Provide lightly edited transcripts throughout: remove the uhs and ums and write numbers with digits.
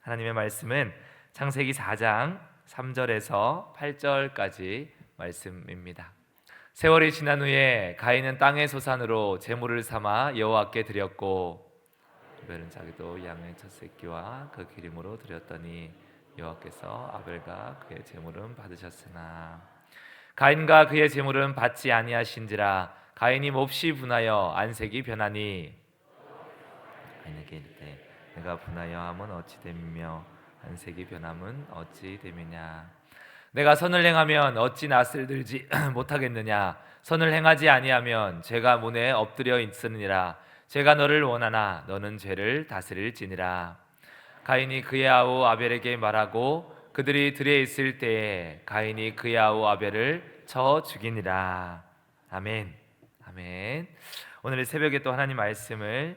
하나님의 말씀은 창세기 4장 3절에서 8절까지 말씀입니다. 세월이 지난 후에 가인은 땅의 소산으로 제물을 삼아 여호와께 드렸고 아벨은 자기도 양의 첫 새끼와 그 기름으로 드렸더니 여호와께서 아벨과 그의 제물은 받으셨으나 가인과 그의 제물은 받지 아니하신지라. 가인이 몹시 분하여 안색이 변하니 가인에게 이르되 내가 분하여 함은 어찌 됨이며 안색이 변함은 어찌 됨이냐. 내가 선을 행하면 어찌 낯을 들지 못하겠느냐. 선을 행하지 아니하면 죄가 문에 엎드려 있으니라. 죄가 너를 원하나 너는 죄를 다스릴지니라. 가인이 그의 아우 아벨에게 말하고 그들이 들에 있을 때에 가인이 그의 아우 아벨을 쳐 죽이니라. 아멘. 아멘. 오늘 새벽에 또 하나님 말씀을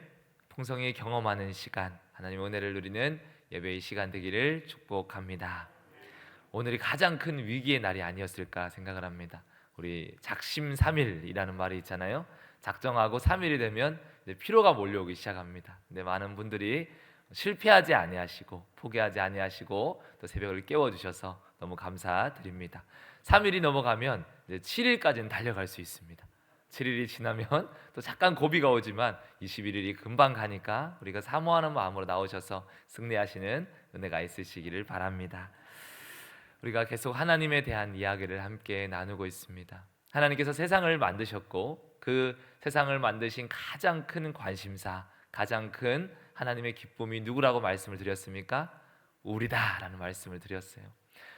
풍성히 경험하는 시간, 하나님의 은혜를 누리는 예배의 시간 되기를 축복합니다. 오늘이 가장 큰 위기의 날이 아니었을까 생각을 합니다. 우리 작심삼일이라는 말이 있잖아요. 작정하고 3일이 되면 이제 피로가 몰려오기 시작합니다. 근데 많은 분들이 실패하지 아니하시고 포기하지 아니하시고 또 새벽을 깨워주셔서 너무 감사드립니다. 3일이 넘어가면 이제 7일까지는 달려갈 수 있습니다. 7일이 지나면 또 잠깐 고비가 오지만 21일이 금방 가니까 우리가 사모하는 마음으로 나오셔서 승리하시는 은혜가 있으시기를 바랍니다. 우리가 계속 하나님에 대한 이야기를 함께 나누고 있습니다. 하나님께서 세상을 만드셨고 그 세상을 만드신 가장 큰 관심사, 가장 큰 하나님의 기쁨이 누구라고 말씀을 드렸습니까? 우리다라는 말씀을 드렸어요.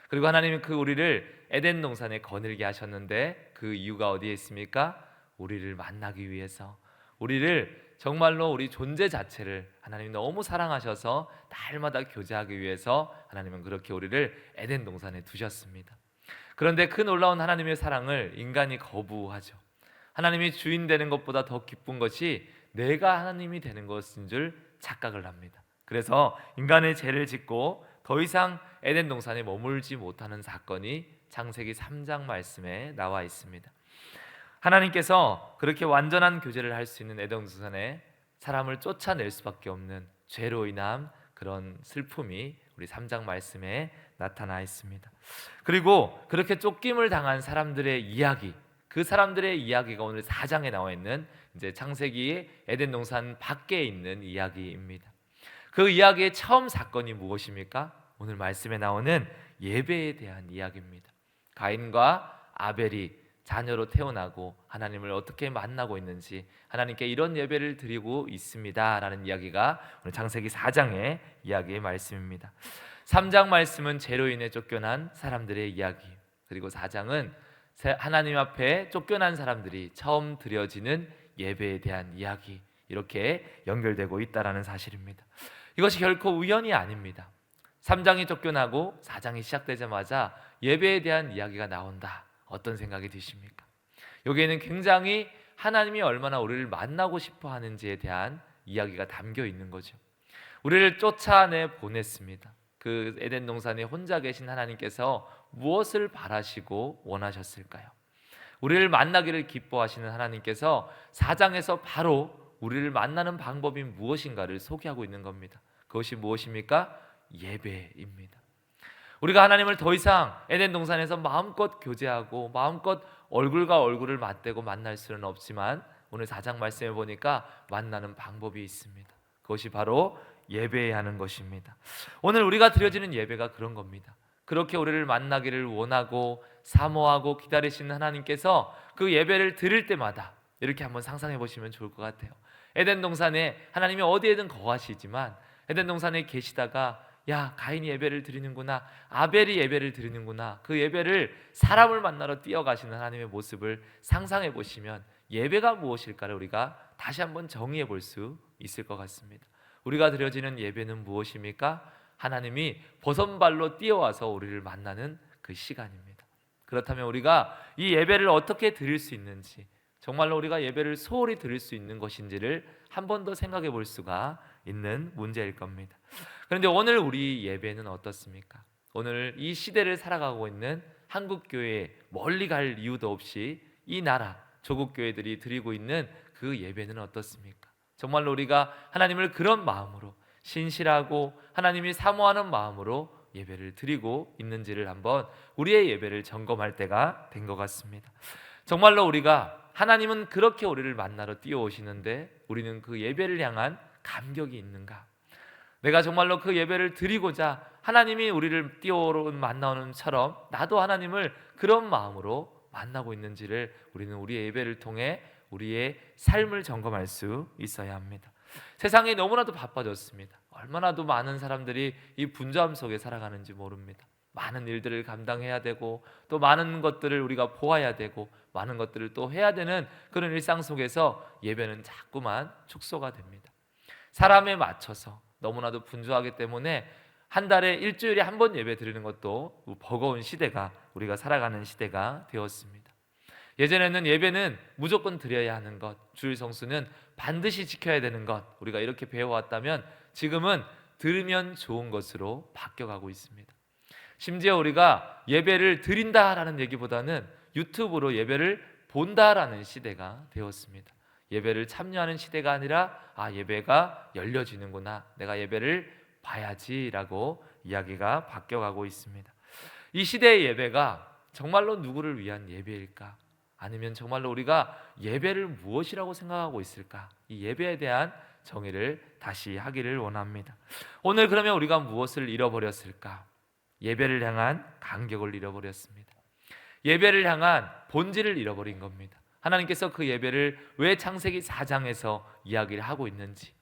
그리고 하나님은 그 우리를 에덴 동산에 거닐게 하셨는데 그 이유가 어디에 있습니까? 우리를 만나기 위해서, 우리를 정말로 우리 존재 자체를 하나님이 너무 사랑하셔서 날마다 교제하기 위해서 하나님은 그렇게 우리를 에덴 동산에 두셨습니다. 그런데 그 놀라운 하나님의 사랑을 인간이 거부하죠. 하나님이 주인 되는 것보다 더 기쁜 것이 내가 하나님이 되는 것인 줄 착각을 합니다. 그래서 인간의 죄를 짓고 더 이상 에덴 동산에 머물지 못하는 사건이 창세기 3장 말씀에 나와 있습니다. 하나님께서 그렇게 완전한 교제를 할 수 있는 에덴 동산에 사람을 쫓아낼 수밖에 없는 죄로 인한 그런 슬픔이 우리 3장 말씀에 나타나 있습니다. 그리고 그렇게 쫓김을 당한 사람들의 이야기, 그 사람들의 이야기가 오늘 4장에 나와 있는 이제 창세기의 에덴 동산 밖에 있는 이야기입니다. 그 이야기의 처음 사건이 무엇입니까? 오늘 말씀에 나오는 예배에 대한 이야기입니다. 가인과 아벨이 자녀로 태어나고 하나님을 어떻게 만나고 있는지, 하나님께 이런 예배를 드리고 있습니다 라는 이야기가 오늘 창세기 4장의 이야기의 말씀입니다. 3장 말씀은 죄로 인해 쫓겨난 사람들의 이야기, 그리고 4장은 하나님 앞에 쫓겨난 사람들이 처음 드려지는 예배에 대한 이야기, 이렇게 연결되고 있다는 사실입니다. 이것이 결코 우연이 아닙니다. 3장이 쫓겨나고 4장이 시작되자마자 예배에 대한 이야기가 나온다. 어떤 생각이 드십니까? 여기에는 굉장히 하나님이 얼마나 우리를 만나고 싶어 하는지에 대한 이야기가 담겨 있는 거죠. 우리를 쫓아내 보냈습니다. 그 에덴 동산에 혼자 계신 하나님께서 무엇을 바라시고 원하셨을까요? 우리를 만나기를 기뻐하시는 하나님께서 4장에서 바로 우리를 만나는 방법이 무엇인가를 소개하고 있는 겁니다. 그것이 무엇입니까? 예배입니다. 우리가 하나님을 더 이상 에덴 동산에서 마음껏 교제하고 마음껏 얼굴과 얼굴을 맞대고 만날 수는 없지만 오늘 4장 말씀에 보니까 만나는 방법이 있습니다. 그것이 바로 예배해야 하는 것입니다. 오늘 우리가 드려지는 예배가 그런 겁니다. 그렇게 우리를 만나기를 원하고 사모하고 기다리시는 하나님께서 그 예배를 드릴 때마다 이렇게 한번 상상해 보시면 좋을 것 같아요. 에덴 동산에 하나님이 어디에든 거하시지만 에덴 동산에 계시다가 야, 가인이 예배를 드리는구나, 아벨이 예배를 드리는구나, 그 예배를 사람을 만나러 뛰어가시는 하나님의 모습을 상상해 보시면 예배가 무엇일까를 우리가 다시 한번 정의해 볼 수 있을 것 같습니다. 우리가 드려지는 예배는 무엇입니까? 하나님이 버선발로 뛰어와서 우리를 만나는 그 시간입니다. 그렇다면 우리가 이 예배를 어떻게 드릴 수 있는지, 정말로 우리가 예배를 소홀히 드릴 수 있는 것인지를 한 번 더 생각해 볼 수가 있는 문제일 겁니다. 그런데 오늘 우리 예배는 어떻습니까? 오늘 이 시대를 살아가고 있는 한국교회에 멀리 갈 이유도 없이 이 나라 조국교회들이 드리고 있는 그 예배는 어떻습니까? 정말로 우리가 하나님을 그런 마음으로 신실하고 하나님이 사모하는 마음으로 예배를 드리고 있는지를 한번 우리의 예배를 점검할 때가 된 것 같습니다. 정말로 우리가 하나님은 그렇게 우리를 만나러 뛰어오시는데 우리는 그 예배를 향한 감격이 있는가? 내가 정말로 그 예배를 드리고자 하나님이 우리를 뛰어오는 만나오는처럼 나도 하나님을 그런 마음으로 만나고 있는지를 우리는 우리의 예배를 통해 우리의 삶을 점검할 수 있어야 합니다. 세상이 너무나도 바빠졌습니다. 얼마나도 많은 사람들이 이 분주함 속에 살아가는지 모릅니다. 많은 일들을 감당해야 되고 또 많은 것들을 우리가 보아야 되고 많은 것들을 또 해야 되는 그런 일상 속에서 예배는 자꾸만 축소가 됩니다. 사람에 맞춰서 너무나도 분주하기 때문에 한 달에 일주일에 한 번 예배 드리는 것도 버거운 시대가 우리가 살아가는 시대가 되었습니다. 예전에는 예배는 무조건 드려야 하는 것, 주일 성수는 반드시 지켜야 되는 것, 우리가 이렇게 배워왔다면 지금은 들으면 좋은 것으로 바뀌어가고 있습니다. 심지어 우리가 예배를 드린다라는 얘기보다는 유튜브로 예배를 본다라는 시대가 되었습니다. 예배를 참여하는 시대가 아니라 예배가 열려지는구나, 내가 예배를 봐야지라고 이야기가 바뀌어가고 있습니다. 이 시대의 예배가 정말로 누구를 위한 예배일까? 아니면 정말로 우리가 예배를 무엇이라고 생각하고 있을까? 이 예배에 대한 정의를 다시 하기를 원합니다. 오늘 그러면 우리가 무엇을 잃어버렸을까? 예배를 향한 간격을 잃어버렸습니다. 예배를 향한 본질을 잃어버린 겁니다. 하나님께서 그 예배를 왜 창세기 4장에서 이야기를 하고 있는지,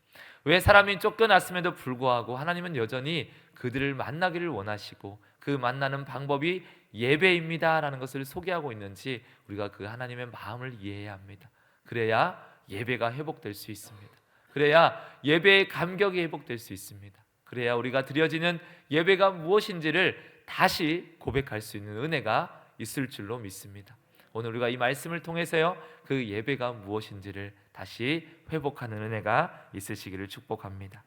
왜 사람이 쫓겨났음에도 불구하고 하나님은 여전히 그들을 만나기를 원하시고 그 만나는 방법이 예배입니다 라는 것을 소개하고 있는지 우리가 그 하나님의 마음을 이해해야 합니다. 그래야 예배가 회복될 수 있습니다. 그래야 예배의 감격이 회복될 수 있습니다. 그래야 우리가 드려지는 예배가 무엇인지를 다시 고백할 수 있는 은혜가 있을 줄로 믿습니다. 오늘 우리가 이 말씀을 통해서요, 그 예배가 무엇인지를 다시 회복하는 은혜가 있으시기를 축복합니다.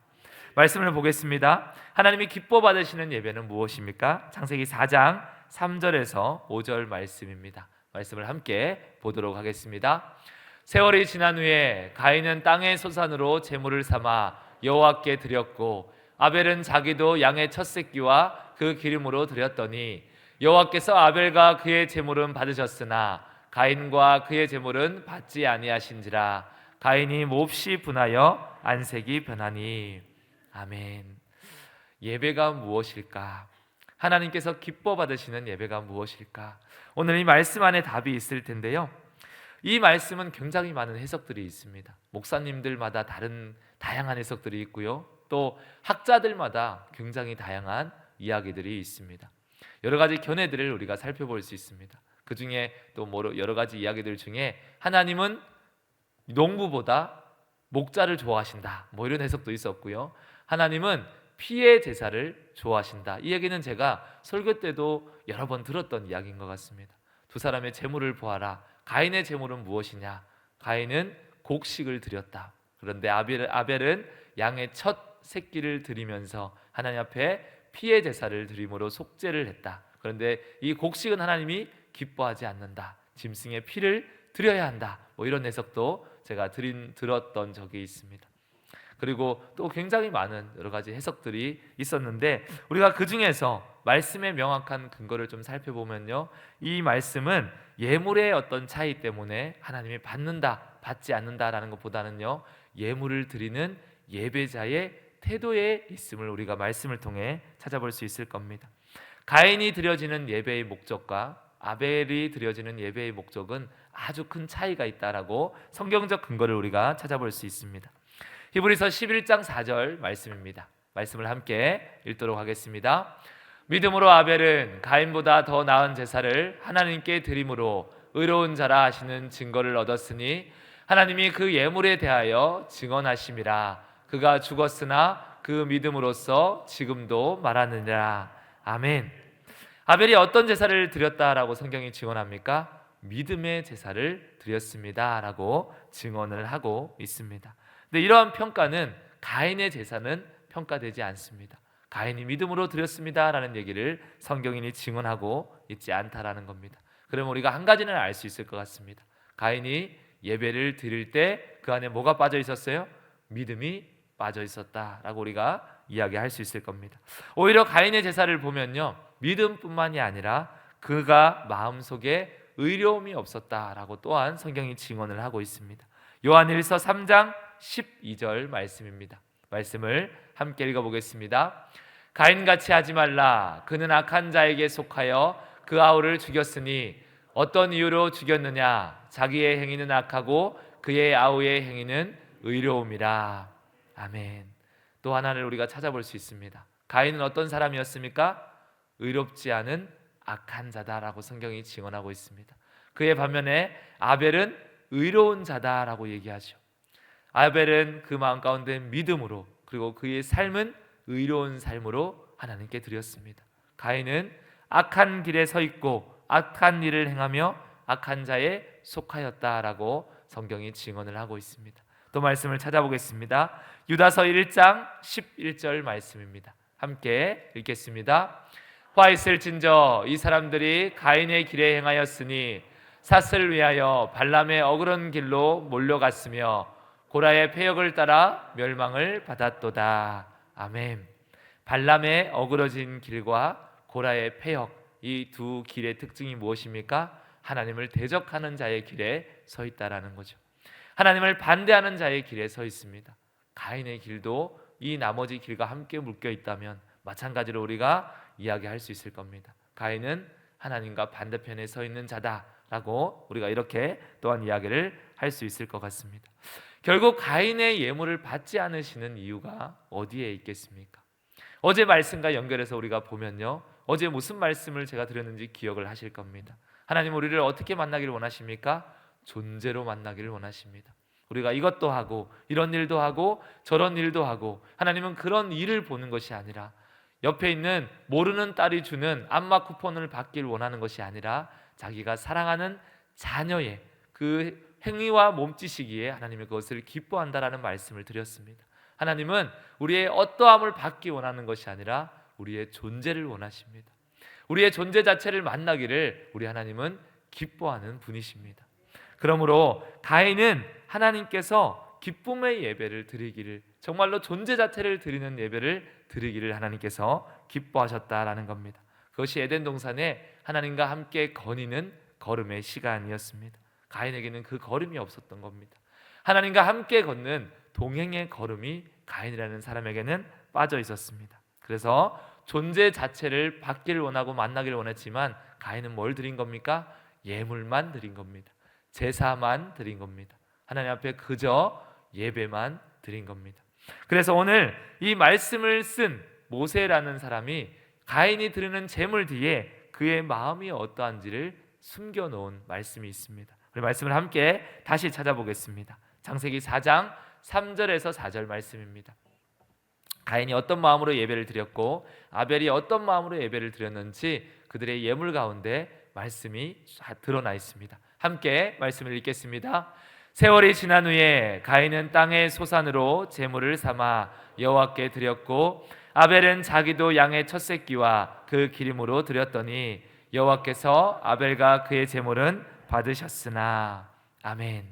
말씀을 보겠습니다. 하나님이 기뻐 받으시는 예배는 무엇입니까? 창세기 4장 3절에서 5절 말씀입니다. 말씀을 함께 보도록 하겠습니다. 세월이 지난 후에 가인은 땅의 소산으로 제물을 삼아 여호와께 드렸고 아벨은 자기도 양의 첫 새끼와 그 기름으로 드렸더니 여호와께서 아벨과 그의 제물은 받으셨으나 가인과 그의 제물은 받지 아니하신지라. 가인이 몹시 분하여 안색이 변하니. 아멘. 예배가 무엇일까? 하나님께서 기뻐 받으시는 예배가 무엇일까? 오늘 이 말씀 안에 답이 있을 텐데요, 이 말씀은 굉장히 많은 해석들이 있습니다. 목사님들마다 다양한 해석들이 있고요, 또 학자들마다 굉장히 다양한 이야기들이 있습니다. 여러 가지 견해들을 우리가 살펴볼 수 있습니다. 그 중에 또 여러 가지 이야기들 중에 하나님은 농부보다 목자를 좋아하신다, 이런 해석도 있었고요. 하나님은 피의 제사를 좋아하신다. 이 얘기는 제가 설교 때도 여러 번 들었던 이야기인 것 같습니다. 두 사람의 제물을 보아라. 가인의 제물은 무엇이냐? 가인은 곡식을 드렸다. 그런데 아벨은 양의 첫 새끼를 드리면서 하나님 앞에 피의 제사를 드림으로 속죄를 했다. 그런데 이 곡식은 하나님이 기뻐하지 않는다. 짐승의 피를 드려야 한다. 이런 해석도 제가 들었던 적이 있습니다. 그리고 또 굉장히 많은 여러 가지 해석들이 있었는데 우리가 그 중에서 말씀의 명확한 근거를 좀 살펴보면요, 이 말씀은 예물의 어떤 차이 때문에 하나님이 받는다, 받지 않는다라는 것보다는요, 예물을 드리는 예배자의 태도에 있음을 우리가 말씀을 통해 찾아볼 수 있을 겁니다. 가인이 드려지는 예배의 목적과 아벨이 드려지는 예배의 목적은 아주 큰 차이가 있다라고 성경적 근거를 우리가 찾아볼 수 있습니다. 히브리서 11장 4절 말씀입니다. 말씀을 함께 읽도록 하겠습니다. 믿음으로 아벨은 가인보다 더 나은 제사를 하나님께 드림으로 의로운 자라 하시는 증거를 얻었으니 하나님이 그 예물에 대하여 증언하심이라. 그가 죽었으나 그 믿음으로써 지금도 말하느니라. 아멘. 아벨이 어떤 제사를 드렸다라고 성경이 증언합니까? 믿음의 제사를 드렸습니다 라고 증언을 하고 있습니다. 근데 이러한 평가는 가인의 제사는 평가되지 않습니다. 가인이 믿음으로 드렸습니다 라는 얘기를 성경인이 증언하고 있지 않다라는 겁니다. 그러면 우리가 한 가지는 알 수 있을 것 같습니다. 가인이 예배를 드릴 때 그 안에 뭐가 빠져 있었어요? 믿음이 빠져 있었다라고 우리가 이야기할 수 있을 겁니다. 오히려 가인의 제사를 보면요, 믿음뿐만이 아니라 그가 마음속에 의로움이 없었다라고 또한 성경이 증언을 하고 있습니다. 요한일서 3장 12절 말씀입니다. 말씀을 함께 읽어보겠습니다. 가인같이 하지 말라. 그는 악한 자에게 속하여 그 아우를 죽였으니 어떤 이유로 죽였느냐? 자기의 행위는 악하고 그의 아우의 행위는 의로움이라. 아멘. 또 하나를 우리가 찾아볼 수 있습니다. 가인은 어떤 사람이었습니까? 의롭지 않은 악한 자다라고 성경이 증언하고 있습니다. 그의 반면에 아벨은 의로운 자다라고 얘기하죠. 아벨은 그 마음 가운데 믿음으로, 그리고 그의 삶은 의로운 삶으로 하나님께 드렸습니다. 가인은 악한 길에 서 있고 악한 일을 행하며 악한 자에 속하였다라고 성경이 증언을 하고 있습니다. 또 말씀을 찾아보겠습니다. 유다서 1장 11절 말씀입니다. 함께 읽겠습니다. 화 있을진저 이 사람들이 가인의 길에 행하였으니 삿을 위하여 발람의 어그런 길로 몰려갔으며 고라의 패역을 따라 멸망을 받았도다. 아멘. 발람의 어그러진 길과 고라의 패역, 이 두 길의 특징이 무엇입니까? 하나님을 대적하는 자의 길에 서 있다라는 거죠. 하나님을 반대하는 자의 길에 서 있습니다. 가인의 길도 이 나머지 길과 함께 묶여 있다면 마찬가지로 우리가 이야기할 수 있을 겁니다. 가인은 하나님과 반대편에 서 있는 자다라고 우리가 이렇게 또한 이야기를 할 수 있을 것 같습니다. 결국 가인의 예물을 받지 않으시는 이유가 어디에 있겠습니까? 어제 말씀과 연결해서 우리가 보면요, 어제 무슨 말씀을 제가 드렸는지 기억을 하실 겁니다. 하나님 우리를 어떻게 만나기를 원하십니까? 존재로 만나기를 원하십니다. 우리가 이것도 하고 이런 일도 하고 저런 일도 하고, 하나님은 그런 일을 보는 것이 아니라 옆에 있는 모르는 딸이 주는 안마 쿠폰을 받기를 원하는 것이 아니라 자기가 사랑하는 자녀의 그 행위와 몸짓이기에 하나님이 그것을 기뻐한다라는 말씀을 드렸습니다. 하나님은 우리의 어떠함을 받기 원하는 것이 아니라 우리의 존재를 원하십니다. 우리의 존재 자체를 만나기를 우리 하나님은 기뻐하는 분이십니다. 그러므로 가인은 하나님께서 기쁨의 예배를 드리기를, 정말로 존재 자체를 드리는 예배를 드리기를 하나님께서 기뻐하셨다라는 겁니다. 그것이 에덴 동산에 하나님과 함께 거니는 걸음의 시간이었습니다. 가인에게는 그 걸음이 없었던 겁니다. 하나님과 함께 걷는 동행의 걸음이 가인이라는 사람에게는 빠져 있었습니다. 그래서 존재 자체를 받기를 원하고 만나기를 원했지만 가인은 뭘 드린 겁니까? 예물만 드린 겁니다. 제사만 드린 겁니다. 하나님 앞에 그저 예배만 드린 겁니다. 그래서 오늘 이 말씀을 쓴 모세라는 사람이 가인이 드리는 제물 뒤에 그의 마음이 어떠한지를 숨겨놓은 말씀이 있습니다. 우리 말씀을 함께 다시 찾아보겠습니다. 창세기 4장 3절에서 4절 말씀입니다. 가인이 어떤 마음으로 예배를 드렸고 아벨이 어떤 마음으로 예배를 드렸는지 그들의 예물 가운데 말씀이 드러나 있습니다. 함께 말씀을 읽겠습니다. 세월이 지난 후에 가인은 땅의 소산으로 제물을 삼아 여호와께 드렸고 아벨은 자기도 양의 첫 새끼와 그 기름으로 드렸더니 여호와께서 아벨과 그의 제물은 받으셨으나. 아멘.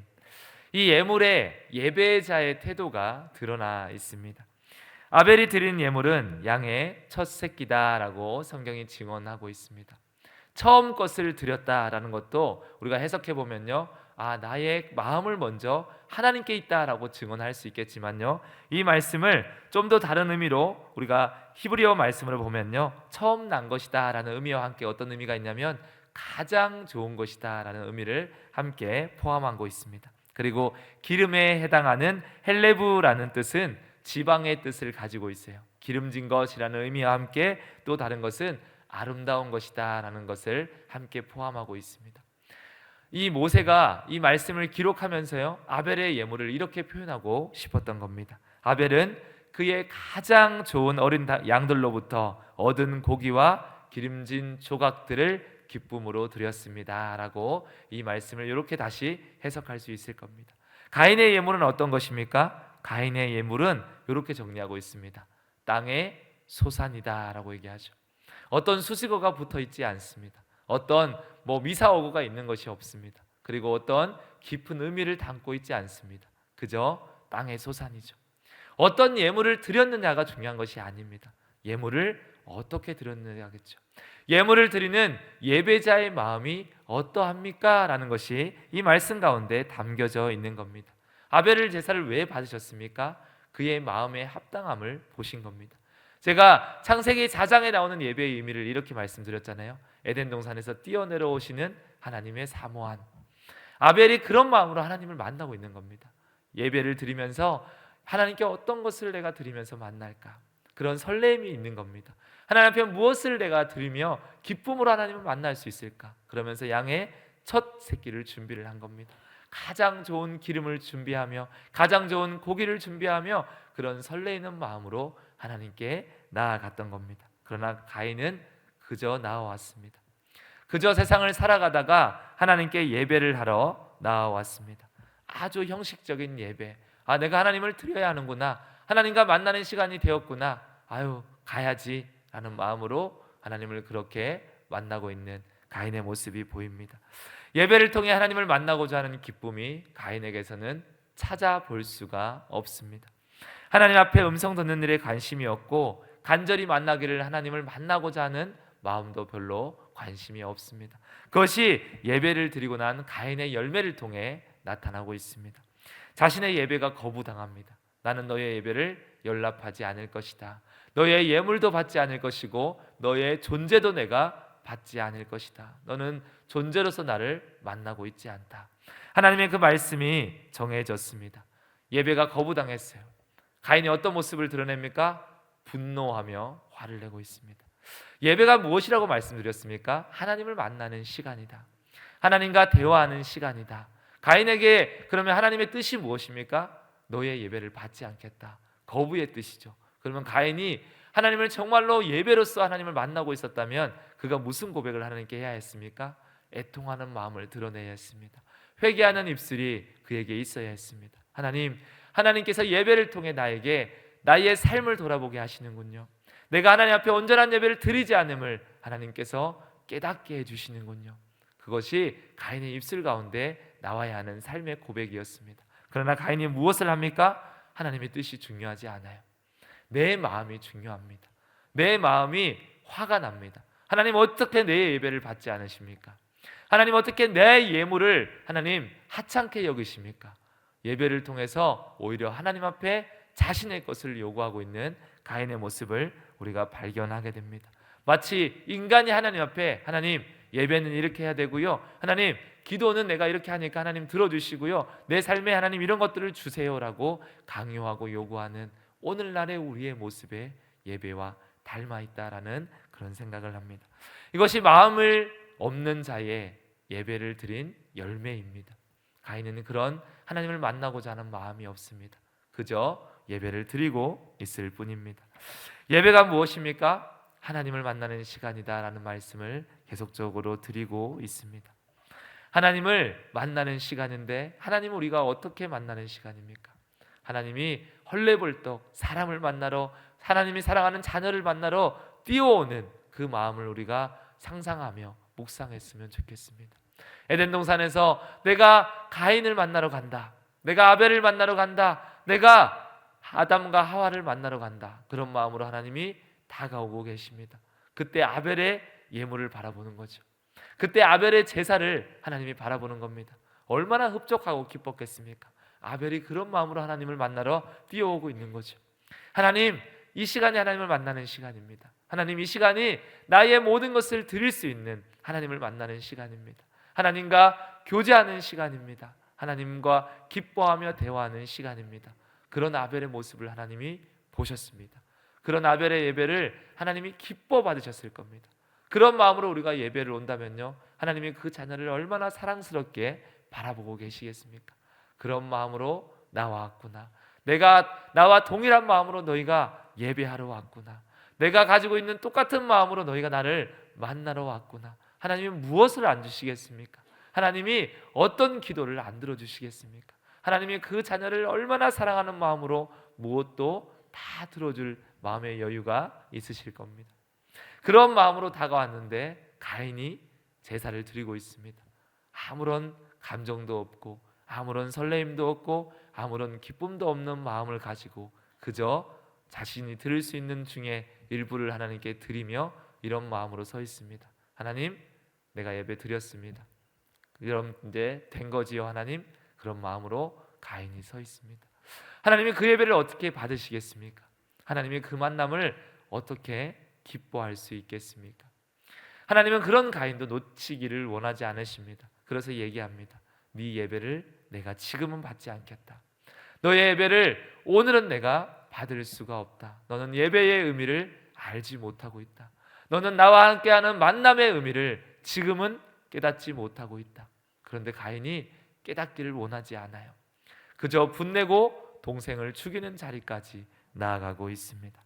이 예물에 예배자의 태도가 드러나 있습니다. 아벨이 드린 예물은 양의 첫 새끼다라고 성경이 증언하고 있습니다. 처음 것을 드렸다라는 것도 우리가 해석해 보면요, 나의 마음을 먼저 하나님께 있다라고 증언할 수 있겠지만요, 이 말씀을 좀 더 다른 의미로 우리가 히브리어 말씀으로 보면요, 처음 난 것이다라는 의미와 함께 어떤 의미가 있냐면 가장 좋은 것이다라는 의미를 함께 포함하고 있습니다. 그리고 기름에 해당하는 헬레브라는 뜻은 지방의 뜻을 가지고 있어요. 기름진 것이라는 의미와 함께 또 다른 것은 아름다운 것이다 라는 것을 함께 포함하고 있습니다. 이 모세가 이 말씀을 기록하면서요, 아벨의 예물을 이렇게 표현하고 싶었던 겁니다. 아벨은 그의 가장 좋은 어린 양들로부터 얻은 고기와 기름진 조각들을 기쁨으로 드렸습니다 라고 이 말씀을 이렇게 다시 해석할 수 있을 겁니다. 가인의 예물은 어떤 것입니까? 가인의 예물은 이렇게 정리하고 있습니다. 땅의 소산이다 라고 얘기하죠. 어떤 수식어가 붙어 있지 않습니다. 어떤 미사어구가 있는 것이 없습니다. 그리고 어떤 깊은 의미를 담고 있지 않습니다. 그저 땅의 소산이죠. 어떤 예물을 드렸느냐가 중요한 것이 아닙니다. 예물을 어떻게 드렸느냐겠죠. 예물을 드리는 예배자의 마음이 어떠합니까? 라는 것이 이 말씀 가운데 담겨져 있는 겁니다. 아벨의 제사를 왜 받으셨습니까? 그의 마음의 합당함을 보신 겁니다. 제가 창세기 4장에 나오는 예배의 의미를 이렇게 말씀드렸잖아요. 에덴 동산에서 뛰어내려오시는 하나님의 사모한, 아벨이 그런 마음으로 하나님을 만나고 있는 겁니다. 예배를 드리면서 하나님께 어떤 것을 내가 드리면서 만날까? 그런 설렘이 있는 겁니다. 하나님 앞에 무엇을 내가 드리며 기쁨으로 하나님을 만날 수 있을까? 그러면서 양의 첫 새끼를 준비를 한 겁니다. 가장 좋은 기름을 준비하며 가장 좋은 고기를 준비하며 그런 설레이는 마음으로 하나님께 나아갔던 겁니다. 그러나 가인은 그저 나아왔습니다. 그저 세상을 살아가다가 하나님께 예배를 하러 나아왔습니다. 아주 형식적인 예배. 내가 하나님을 드려야 하는구나. 하나님과 만나는 시간이 되었구나. 가야지 라는 마음으로 하나님을 그렇게 만나고 있는 가인의 모습이 보입니다. 예배를 통해 하나님을 만나고자 하는 기쁨이 가인에게서는 찾아볼 수가 없습니다. 하나님 앞에 음성 듣는 일에 관심이 없고 간절히 만나기를 하나님을 만나고자 하는 마음도 별로 관심이 없습니다. 그것이 예배를 드리고 난 가인의 열매를 통해 나타나고 있습니다. 자신의 예배가 거부당합니다. 나는 너의 예배를 연락하지 않을 것이다. 너의 예물도 받지 않을 것이고 너의 존재도 내가 받지 않을 것이다. 너는 존재로서 나를 만나고 있지 않다. 하나님의 그 말씀이 정해졌습니다. 예배가 거부당했어요. 가인이 어떤 모습을 드러냅니까? 분노하며 화를 내고 있습니다. 예배가 무엇이라고 말씀드렸습니까? 하나님을 만나는 시간이다. 하나님과 대화하는 시간이다. 가인에게 그러면 하나님의 뜻이 무엇입니까? 너의 예배를 받지 않겠다. 거부의 뜻이죠. 그러면 가인이 하나님을 정말로 예배로서 하나님을 만나고 있었다면 그가 무슨 고백을 하나님께 해야 했습니까? 애통하는 마음을 드러내야 했습니다. 회개하는 입술이 그에게 있어야 했습니다. 하나님께서 예배를 통해 나에게 나의 삶을 돌아보게 하시는군요. 내가 하나님 앞에 온전한 예배를 드리지 않음을 하나님께서 깨닫게 해주시는군요. 그것이 가인의 입술 가운데 나와야 하는 삶의 고백이었습니다. 그러나 가인이 무엇을 합니까? 하나님의 뜻이 중요하지 않아요. 내 마음이 중요합니다. 내 마음이 화가 납니다. 하나님 어떻게 내 예배를 받지 않으십니까? 하나님 어떻게 내 예물을 하나님 하찮게 여기십니까? 예배를 통해서 오히려 하나님 앞에 자신의 것을 요구하고 있는 가인의 모습을 우리가 발견하게 됩니다. 마치 인간이 하나님 앞에 하나님 예배는 이렇게 해야 되고요. 하나님 기도는 내가 이렇게 하니까 하나님 들어주시고요. 내 삶에 하나님 이런 것들을 주세요라고 강요하고 요구하는 오늘날의 우리의 모습에 예배와 닮아 있다라는 그런 생각을 합니다. 이것이 마음을 없는 자의 예배를 드린 열매입니다. 가인은 그런 하나님을 만나고자 하는 마음이 없습니다. 그저 예배를 드리고 있을 뿐입니다. 예배가 무엇입니까? 하나님을 만나는 시간이다라는 말씀을 계속적으로 드리고 있습니다. 하나님을 만나는 시간인데 하나님을 우리가 어떻게 만나는 시간입니까? 하나님이 헐레벌떡 사람을 만나러, 하나님이 사랑하는 자녀를 만나러 뛰어오는 그 마음을 우리가 상상하며 묵상했으면 좋겠습니다. 에덴 동산에서 내가 가인을 만나러 간다, 내가 아벨을 만나러 간다, 내가 아담과 하와를 만나러 간다, 그런 마음으로 하나님이 다가오고 계십니다. 그때 아벨의 예물을 바라보는 거죠. 그때 아벨의 제사를 하나님이 바라보는 겁니다. 얼마나 흡족하고 기뻤겠습니까? 아벨이 그런 마음으로 하나님을 만나러 뛰어오고 있는 거죠. 하나님, 이 시간이 하나님을 만나는 시간입니다. 하나님, 이 시간이 나의 모든 것을 드릴 수 있는 하나님을 만나는 시간입니다. 하나님과 교제하는 시간입니다. 하나님과 기뻐하며 대화하는 시간입니다. 그런 아벨의 모습을 하나님이 보셨습니다. 그런 아벨의 예배를 하나님이 기뻐 받으셨을 겁니다. 그런 마음으로 우리가 예배를 온다면요, 하나님이 그 자녀를 얼마나 사랑스럽게 바라보고 계시겠습니까? 그런 마음으로 나왔구나, 내가 나와 동일한 마음으로 너희가 예배하러 왔구나, 내가 가지고 있는 똑같은 마음으로 너희가 나를 만나러 왔구나. 하나님이 무엇을 안 주시겠습니까? 하나님이 어떤 기도를 안 들어주시겠습니까? 하나님이 그 자녀를 얼마나 사랑하는 마음으로 무엇도 다 들어줄 마음의 여유가 있으실 겁니다. 그런 마음으로 다가왔는데 가인이 제사를 드리고 있습니다. 아무런 감정도 없고 아무런 설레임도 없고 아무런 기쁨도 없는 마음을 가지고 그저 자신이 드릴 수 있는 중에 일부를 하나님께 드리며 이런 마음으로 서 있습니다. 하나님, 내가 예배 드렸습니다. 이런 이제 된 거지요 하나님. 그런 마음으로 가인이 서 있습니다. 하나님이 그 예배를 어떻게 받으시겠습니까? 하나님이 그 만남을 어떻게 기뻐할 수 있겠습니까? 하나님은 그런 가인도 놓치기를 원하지 않으십니다. 그래서 얘기합니다. 네 예배를 내가 지금은 받지 않겠다. 너의 예배를 오늘은 내가 받을 수가 없다. 너는 예배의 의미를 알지 못하고 있다. 너는 나와 함께하는 만남의 의미를 지금은 깨닫지 못하고 있다. 그런데 가인이 깨닫기를 원하지 않아요. 그저 분내고 동생을 죽이는 자리까지 나아가고 있습니다.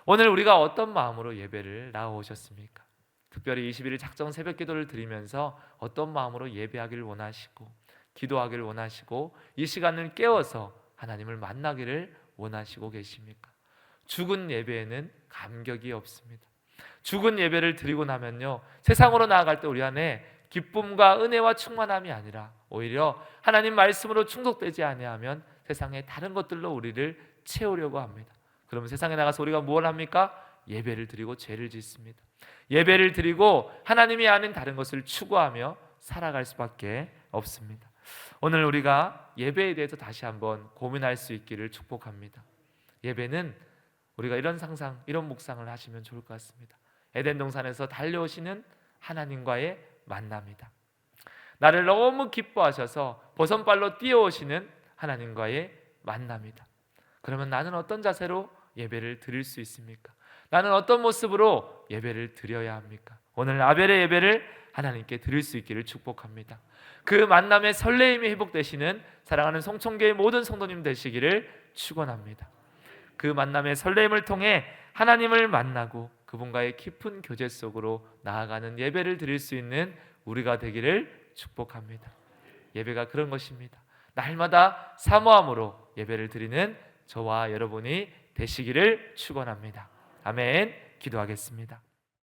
오늘 우리가 어떤 마음으로 예배를 나오셨습니까? 특별히 21일 작정 새벽 기도를 드리면서 어떤 마음으로 예배하기를 원하시고 기도하기를 원하시고 이 시간을 깨워서 하나님을 만나기를 원하시고 계십니까? 죽은 예배에는 감격이 없습니다. 죽은 예배를 드리고 나면요, 세상으로 나아갈 때 우리 안에 기쁨과 은혜와 충만함이 아니라 오히려 하나님 말씀으로 충족되지 아니하면 세상의 다른 것들로 우리를 채우려고 합니다. 그러면 세상에 나가서 우리가 무엇을 합니까? 예배를 드리고 죄를 짓습니다. 예배를 드리고 하나님이 아닌 다른 것을 추구하며 살아갈 수밖에 없습니다. 오늘 우리가 예배에 대해서 다시 한번 고민할 수 있기를 축복합니다. 예배는 우리가 이런 상상, 이런 묵상을 하시면 좋을 것 같습니다. 에덴 동산에서 달려오시는 하나님과의 만남이다. 나를 너무 기뻐하셔서 버선발로 뛰어오시는 하나님과의 만남이다. 그러면 나는 어떤 자세로 예배를 드릴 수 있습니까? 나는 어떤 모습으로 예배를 드려야 합니까? 오늘 아벨의 예배를 하나님께 드릴 수 있기를 축복합니다. 그 만남의 설레임이 회복되시는 사랑하는 송천교회 모든 성도님 되시기를 축원합니다. 그 만남의 설레임을 통해 하나님을 만나고 그분과의 깊은 교제 속으로 나아가는 예배를 드릴 수 있는 우리가 되기를 축복합니다. 예배가 그런 것입니다. 날마다 사모함으로 예배를 드리는 저와 여러분이 되시기를 축원합니다. 아멘. 기도하겠습니다.